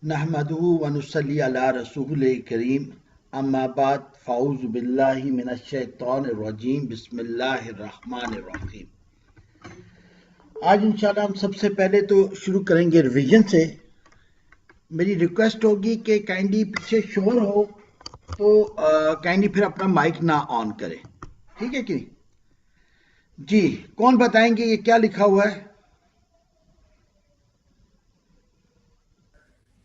نحمده ونصلي على رسول کریم اما بعد فاعوذ باللہ من الشیطان الرجیم بسم اللہ الرحمن الرحیم۔ آج انشاءاللہ ہم سب سے پہلے تو شروع کریں گے ریویژن سے۔ میری ریکویسٹ ہوگی کہ کائنڈلی پیچھے شور ہو تو کائنڈلی پھر اپنا مائک نہ آن کرے، ٹھیک ہے کہ نہیں؟ جی کون بتائیں گے یہ کیا لکھا ہوا ہے؟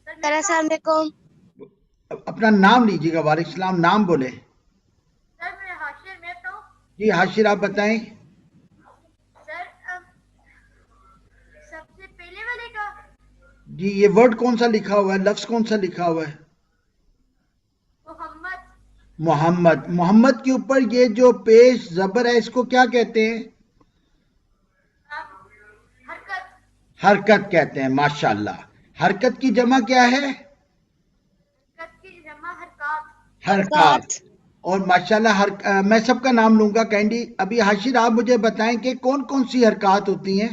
السلام علیکم۔ اپنا نام لیجیے گا، وعلیکم السلام، نام بولے۔ سر میں حاشر میں تو جی حاشر آپ بتائیں۔ سر سب سے پہلے والے کا جی یہ ورڈ کون سا لکھا ہوا ہے، لفظ کون سا لکھا ہوا ہے؟ محمد محمد۔ محمد کے اوپر یہ جو پیش زبر ہے اس کو کیا کہتے ہیں؟ حرکت حرکت کہتے ہیں، ماشاءاللہ۔ حرکت کی جمع کیا ہے؟ حرکت کی جمع حرکات حرکات۔ اور ماشاءاللہ میں سب کا نام لوں گا کینڈی۔ ابھی حاشر آپ مجھے بتائیں کہ کون کون سی حرکات ہوتی ہیں؟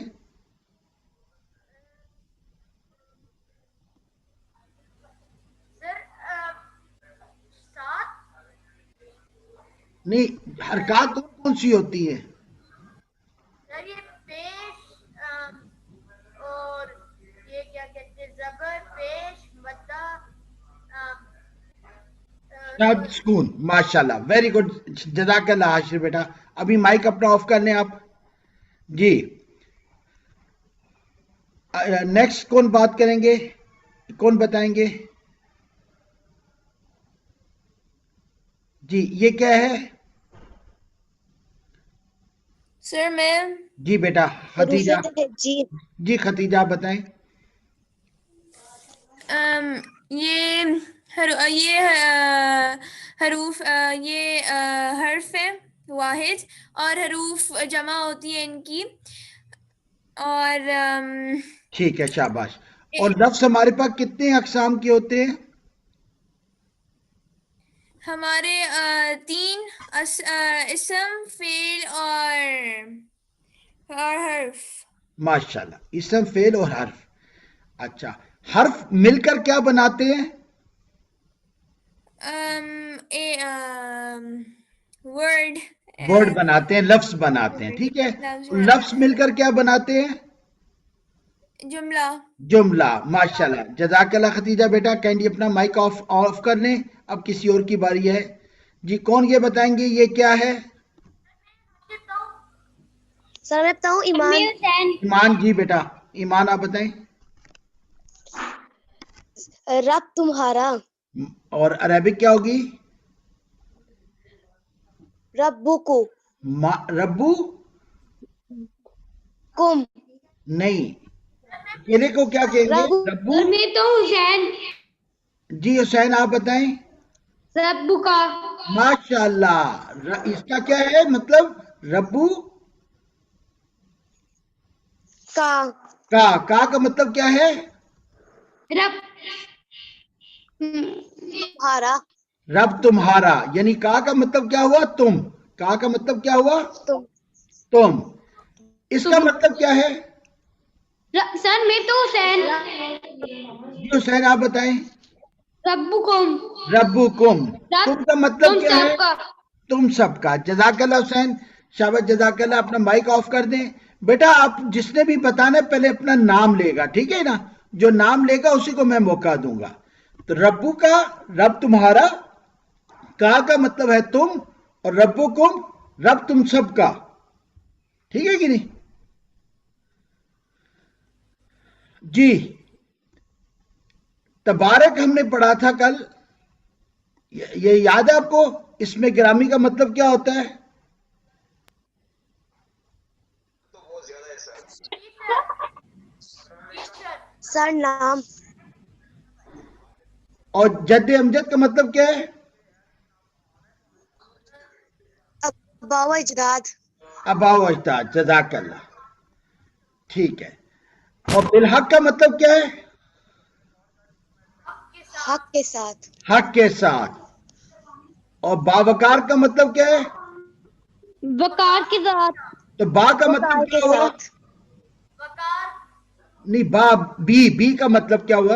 سر سات نہیں، حرکات کون سی ہوتی ہیں؟ سر یہ پیش اور یہ کیا کہتے ہیں زبر پیش مدہ شاد سکون، ماشاءاللہ، ویری گڈ، جزاک اللہ حاشر بیٹا۔ ابھی مائک اپنا آف کر لیں آپ۔ جی نیکسٹ کون بات کریں گے، کون بتائیں گے؟ جی یہ کیا ہے؟ سر میں جی بیٹا خدیجہ۔ جی جی خدیجہ آپ بتائیں۔ یہ حروف یہ حرف ہے واحد اور حروف جمع ہوتی ہیں ان کی، اور ٹھیک ہے، شاباش۔ اور لفظ ہمارے پاس کتنے اقسام کے ہوتے ہیں؟ ہمارے تین اسم فعل اور حرف۔ ماشاءاللہ، اسم فعل اور حرف۔ اچھا، حرف مل کر کیا بناتے ہیں؟ ورڈ ورڈ بناتے ہیں، لفظ بناتے ہیں، ٹھیک ہے۔ لفظ مل کر کیا بناتے ہیں؟ جملہ۔ جملہ، ماشاءاللہ، جزاک اللہ خدیجہ بیٹا۔ کینڈی اپنا مائک آف کر لیں، اب کسی اور کی باری ہے۔ جی کون یہ بتائیں گے یہ کیا ہے؟ سر میں بتاؤں ایمان۔ ایمان، جی بیٹا ایمان آپ بتائیں۔ رب تمہارا۔ اور عربک کیا ہوگی؟ ربو کو۔ ربو کم۔ نہیں، اکیلے کو کیا کہیں گے؟ ربو۔ میں تو حسین جی حسین آپ بتائیں۔ ربو کا ماشاءاللہ، اس کا کیا ہے مطلب؟ ربو کا مطلب کیا ہے؟ رب تمہارا۔ رب تمہارا، یعنی کا مطلب کیا ہوا؟ تم۔ کا مطلب کیا ہوا؟ تم۔ اس کا مطلب کیا ہے؟ سر میں تو حسین جی حسین آپ بتائیں۔ ربکم ربکم، تم کا مطلب کیا ہے؟ تم سب کا۔ جزاک اللہ حسین، شاباش، جزاک اللہ۔ اپنا مائک آف کر دیں بیٹا۔ آپ جس نے بھی بتانا ہے پہلے اپنا نام لے گا، ٹھیک ہے نا؟ جو نام لے گا اسی کو میں موقع دوں گا۔ تو ربو کا، رب تمہارا، کا مطلب ہے تم، اور ربکم رب تم سب کا، ٹھیک ہے کہ نہیں؟ جی تبارک ہم نے پڑھا تھا کل، یہ یاد ہے آپ کو؟ اس میں گرامی کا مطلب کیا ہوتا ہے؟ سر نام۔ اور جد امجد کا مطلب کیا ہے؟ ابا و اجداد۔ ابا و اجداد، جزاک اللہ، ٹھیک ہے۔ اور بالحق کا مطلب کیا ہے؟ حق کے ساتھ۔ حق کے ساتھ۔ اور باوقار کا مطلب کیا ہے؟ وقار کے ساتھ۔ تو با کا مطلب کیا ہوا؟ وقار نہیں، بی کا مطلب کیا ہوا؟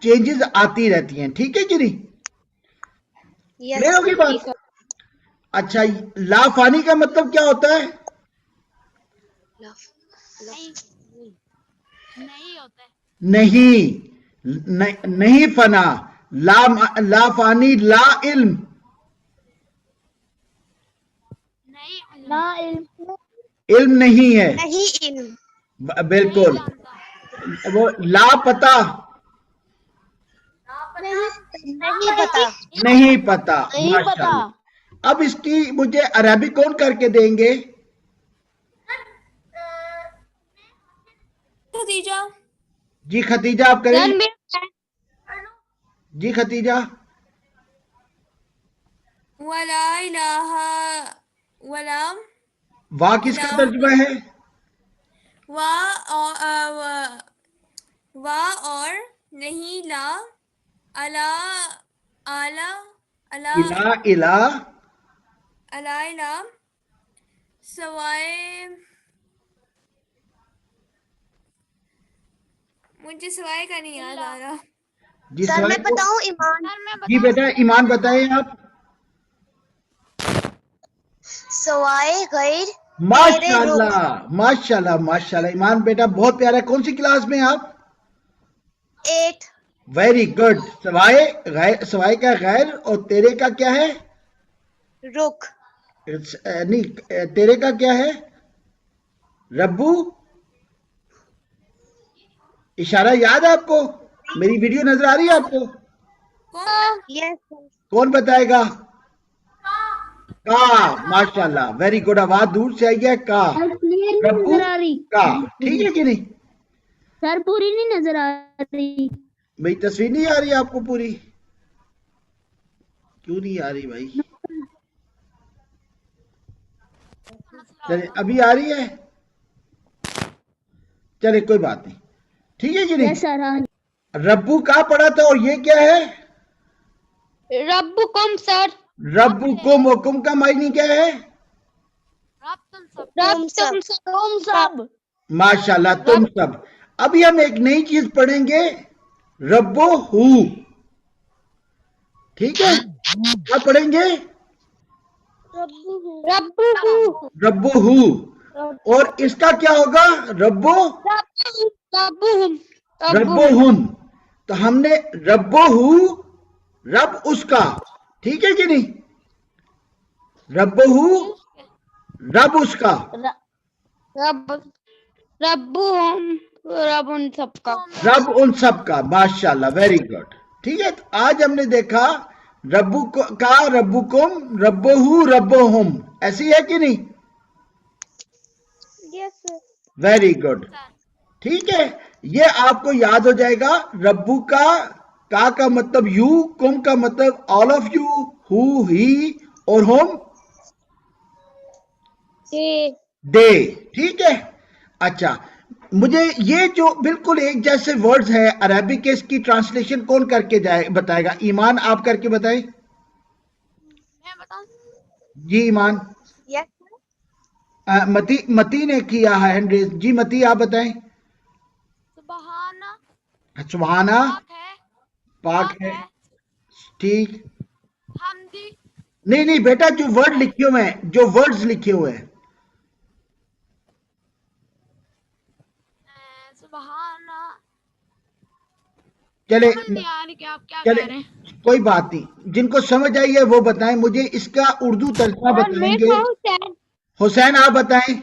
چینجز آتی رہتی ہیں، ٹھیک ہے کہ نہیں؟ Yes, کلیئر ہوگی بات؟ اچھا، لا فانی کا مطلب کیا ہوتا ہے؟ نہیں فنا، لا فانی، لا علم، لا علم علم نہیں ہے، نہیں علم. بالکل. وہ لا پتہ، نہیں پتا. نہیں پتا. نہیں ماشاء پتا. اللہ. اب اس کی مجھے عربی کون کر کے دیں گے؟ خدیجہ. جی ختیجہ آپ کریں. سر میرا جی ختیجہ. ولا الہ ولا واہ کس کا ترجمہ ہے؟ اور نہیں، لا الا اعلی الہ الہ الہ سوائے، مجھے سوائے کا نہیں یاد آ رہا. جی سر میں سوائے کو- بتاؤں ایمان. جی بیٹا ایمان بتائیں آپ. سوائے غیر ماشاء اللہ ماشاء اللہ ماشاء اللہ. ایمان بیٹا بہت پیارا ہے. کون سی کلاس میں آپ؟ 8. Very good. سوائے کا غیر، اور تیرے کا کیا ہے؟ رک. نہیں، تیرے کا کیا ہے؟ ربو. اشارہ یاد ہے آپ کو؟ میری ویڈیو نظر آ رہی ہے آپ کو؟ کون؟ یس. کون بتائے گا؟ کا. ماشاء اللہ ویری گڈ. آواز دور سے آئی ہے. کا. کلیئر نہیں ربو نظر آ رہی. کا. ٹھیک ہے کہ نہیں؟ سر پوری نہیں نظر آ رہی. بھائی تصویر نہیں آ رہی آپ کو پوری؟ کیوں نہیں آ رہی بھائی؟ چلے ابھی آ رہی ہے؟ چلے کوئی بات نہیں. ٹھیک ہے کہ نہیں؟ یس سر. ربو کا پڑھا تھا، اور یہ کیا ہے؟ ربکم سر. ربکم. حکم کا معنی کیا ہے؟ رب تم سب. ماشاءاللہ تم سب. ابھی ہم ایک نئی چیز پڑھیں گے، ربو ہو. ٹھیک ہے؟ کیا پڑھیں گے؟ رب ربو ہو. اور اس کا کیا ہوگا؟ ربو ربو ہم. تو ہم نے ربو ہو، رب اس کا. ٹھیک ہے کہ نہیں؟ ربو ہو، رب اس کا. رب رب ان سب کا. رب ان سب کا. ماشاءاللہ ویری گڈ. ٹھیک ہے. تو آج ہم نے دیکھا ربو کا، ربکم، ربو ہو، ربو ہم. ایسی ہے کہ نہیں؟ Very good. ٹھیک ہے. یہ آپ کو یاد ہو جائے گا. ربو کا مطلب یو، کم کا مطلب آل آف یو، ہو ہی، اور ہوم دے. ٹھیک ہے. اچھا، مجھے یہ جو بالکل ایک جیسے ورڈز ہیں عربی کے، اس کی ٹرانسلیشن کون کر کے بتائے گا؟ ایمان آپ کر کے بتائیں. جی ایمان. یس. متی نے کیا ہے ہینڈ ریز. جی متی آپ بتائیں. سبحانہ پاک ہے. ٹھیک. نہیں بیٹا، جو ورڈ لکھے ہوئے ہیں، جو ورڈز لکھے ہوئے ہیں. چلے کوئی بات نہیں. جن کو سمجھ آئی ہے وہ بتائیں مجھے. اس کا اردو ترجمہ بتائیں گے. حسین آپ بتائیں.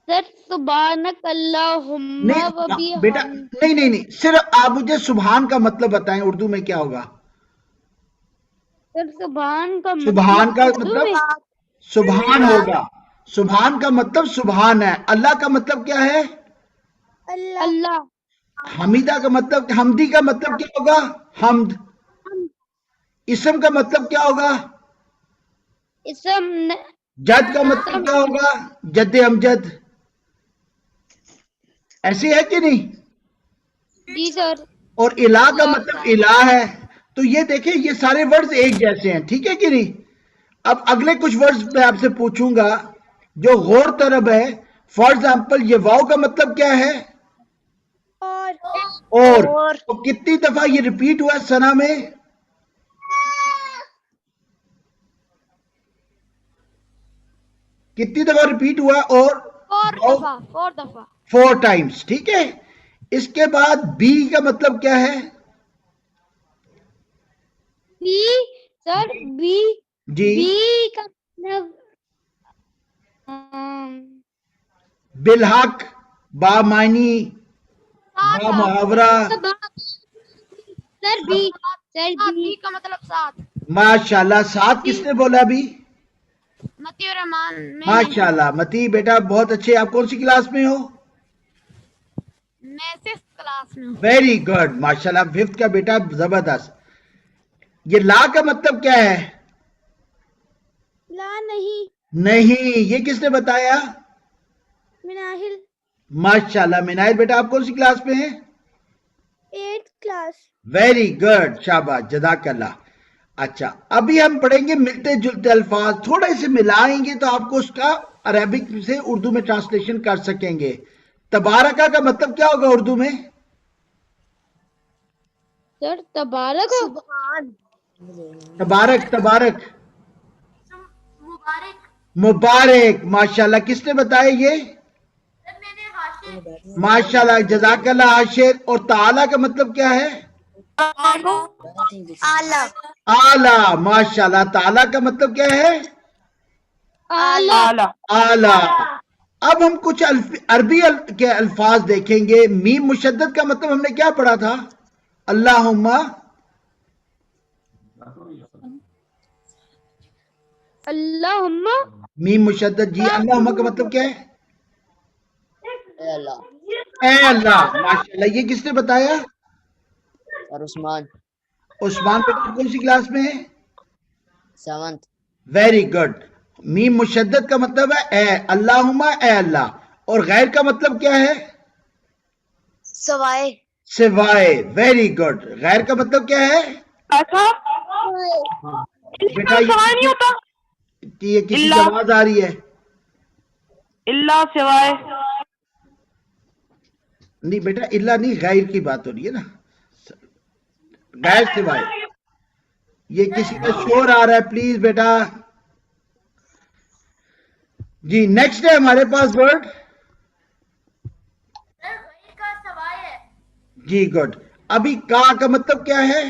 سر سبحانک اللہم و بیٹا نہیں، صرف آپ مجھے سبحان کا مطلب بتائیں. اردو میں کیا ہوگا؟ سر سبحان کا سبحان کا اردو مطلب میں سبحان ہوگا. سبحان کا مطلب سبحان ہے. اللہ کا مطلب کیا ہے؟ اللہ. حمیدہ کا مطلب، حمدی کا مطلب کیا ہوگا؟ حمد. اسم کا مطلب کیا ہوگا؟ اسم. جد کا مطلب کیا ہوگا؟ جد امجد. ایسی ہے کہ نہیں؟ جی سر. اور الہ کا مطلب الہ ہے. تو یہ دیکھیں، یہ سارے ورڈز ایک جیسے ہیں. ٹھیک ہے کہ نہیں؟ اب اگلے کچھ ورڈز میں آپ سے پوچھوں گا جو غور طلب ہے. فار ایگزامپل یہ واو کا مطلب کیا ہے؟ اور تو کتنی دفعہ یہ ریپیٹ ہوا سنا میں؟ کتنی دفعہ ریپیٹ ہوا؟ اور 4 دفعہ 4 ٹائمز. ٹھیک ہے. اس کے بعد بی کا مطلب کیا ہے؟ بی سر بی جی بی کا مطلب بالحق، با معنی، با محاورہ. سر بی کا مطلب 7. ماشاءاللہ. 7 کس نے بولا ابھی؟ متی الرحمان ماشاءاللہ. متی بیٹا بہت اچھے. آپ کون سی کلاس میں ہو؟ میں 6th کلاس میں ہوں. Very good. ماشاءاللہ. 5th کا بیٹا زبردست. یہ لا کا مطلب کیا ہے؟ لا نہیں. یہ کس نے بتایا؟ مناہل ماشاءاللہ. منائل بیٹا آپ کون سی کلاس میں ہیں؟ 8th class. Very good. شاباش. جزاک اللہ. اچھا ابھی ہم پڑھیں گے ملتے جلتے الفاظ. تھوڑے سے ملائیں گے تو آپ کو اس کا عربک سے اردو میں ٹرانسلیشن کر سکیں گے. تبارکہ کا مطلب کیا ہوگا اردو میں؟ سر تبارک سبحان. تبارک. تبارک مبارک. مبارک. ماشاءاللہ. کس نے بتایا یہ؟ سر میں نے حاشر. ماشاءاللہ. جزاک اللہ عاشر. اور تعالی کا مطلب کیا ہے؟ اعلی. اعلیٰ. ماشاءاللہ. تعالی کا مطلب کیا ہے؟ اعلی. اعلیٰ. اب ہم کچھ عربی کے الفاظ دیکھیں گے. میم مشدد کا مطلب ہم نے کیا پڑھا تھا؟ اللہم. اللہم میم مشدد. جی اللہم کا مطلب کیا ہے؟ اے اللہ. ماشاءاللہ. یہ کس نے بتایا؟ عثمان. عثمان بیٹا کون سی کلاس میں ہے؟ 7th. Very good. میم مشدد کا مطلب ہے اے. اللہم اے اللہ. اور غیر کا مطلب کیا ہے؟ سوائے. سوائے. Very good. غیر کا مطلب کیا ہے بیٹا؟ یہ کسی کی آواز آ رہی ہے؟ اللہ سوائے. نہیں بیٹا اللہ نہیں، غیر کی بات ہو رہی ہے نا. غیر سوائے. یہ کسی کا شور آ رہا ہے پلیز بیٹا. جی نیکسٹ ہے ہمارے پاس ورڈ. سر غیر کا سوائے ہے. جی گڈ. ابھی کا مطلب کیا ہے؟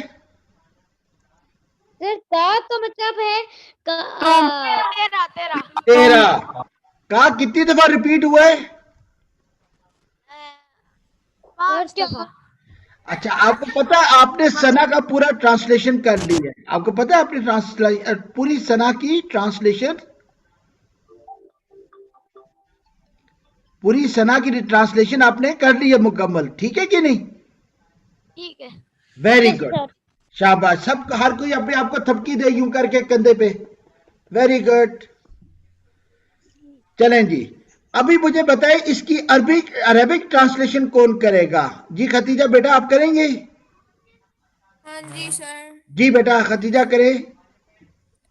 سر کا مطلب ہے 13. 13. کا کتنی دفعہ ریپیٹ ہوا ہے؟ 5 دفعہ. اچھا آپ کو پتا ہے آپ نے سنا کا پورا ٹرانسلیشن کر لی ہے؟ آپ کو پتا ہے آپ نے پوری سنا کی ٹرانسلیشن، پوری سنا کی ٹرانسلیشن آپ نے کر لی ہے مکمل. ٹھیک ہے کہ نہیں؟ ٹھیک ہے. Very good. شاباش. سب ہر کوئی اپنے آپ کو تھپکی دے یوں کر کے کندھے پہ. Very good. چلیں جی ابھی مجھے بتائیں اس کی عربک ٹرانسلیشن کون کرے گا؟ جی ختیجہ بیٹا آپ کریں گے؟ ہاں جی سر. جی بیٹا ختیجہ کرے.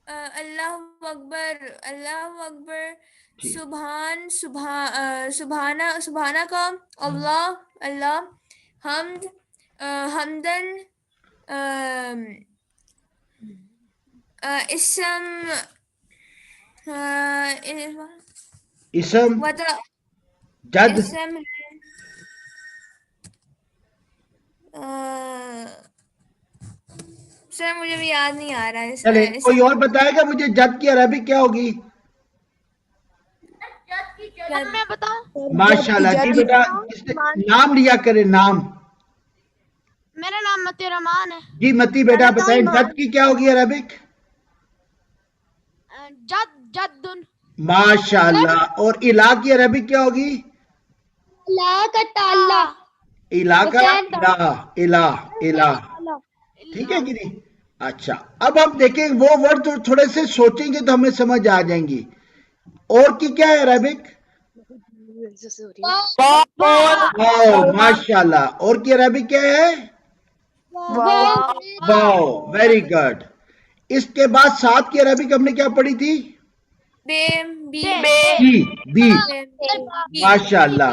اللہ اکبر. اللہ اکبر. جی. سبحانہ کا اللہ. اللہ. حمد. حمدن. اسم. اسم. جد. اسم. سر مجھے بھی یاد نہیں آ رہا ہے. چلے کوئی اور بتائے گا مجھے جد کی عربک کیا ہوگی؟ جد کی جد. میں بتاؤں؟ ماشاءاللہ. جی بیٹا نام لیا کرے نام. میرا نام متی الرحمان ہے. جی متی بیٹا بتائیں جد کی کیا ہوگی عربک؟ جدن. ماشاءاللہ. اور الہ کی عربک کیا ہوگی؟ لا کا تعالی. الہ کا الہ. الہ. ٹھیک ہے کہ نہیں؟ اچھا اب ہم دیکھیں وہ ورڈ تھوڑے سے سوچیں گے تو ہمیں سمجھ آ جائیں گی. اور کی کیا ہے عربک؟ واو. ماشاءاللہ. اور کی عربک کیا ہے؟ واو. Very good. اس کے بعد 7 کی عربک ہم نے کیا پڑھی تھی؟ بے. بی. بی. بی. ماشاءاللہ.